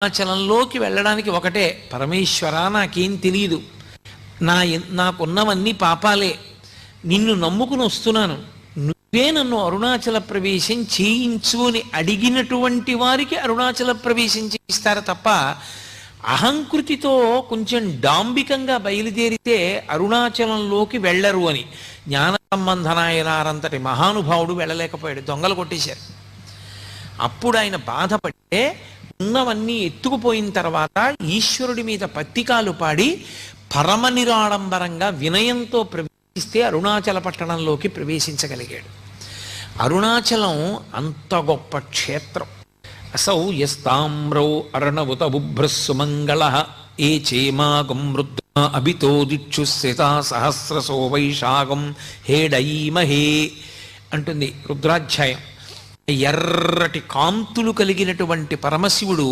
అరుణాచలంలోకి వెళ్ళడానికి ఒకటే, పరమేశ్వర నాకేం తెలియదు, నాకున్నవన్నీ పాపాలే, నిన్ను నమ్ముకుని వస్తున్నాను, నువ్వే నన్ను అరుణాచల ప్రవేశం చేయించు అని అడిగినటువంటి వారికి అరుణాచల ప్రవేశం చేయిస్తారు తప్ప అహంకృతితో కొంచెం డాంబికంగా బయలుదేరితే అరుణాచలంలోకి వెళ్ళరు అని. జ్ఞాన సంబంధనాయనారంతటి మహానుభావుడు వెళ్ళలేకపోయాడు, దొంగలు కొట్టేశారు. అప్పుడు ఆయన బాధపడితే ఉన్నవన్నీ ఎత్తుకుపోయిన తర్వాత ఈశ్వరుడి మీద పత్తికాలు పాడి పరమ నిరాడంబరంగా వినయంతో ప్రవేశిస్తే అరుణాచల పట్టణంలోకి ప్రవేశించగలిగాడు. అరుణాచలం అంత గొప్ప క్షేత్రం. అసౌ యస్తామ్రౌ అర్ణవుత బుభ్రస్సుమంగళ ఏ చేమాగం రుద్ర అభితో దిక్షుస్థితా సహస్రసో వైశాఖం హేడైమహే అంటుంది రుద్రాధ్యాయం. ఎర్రటి కాంతులు కలిగినటువంటి పరమశివుడు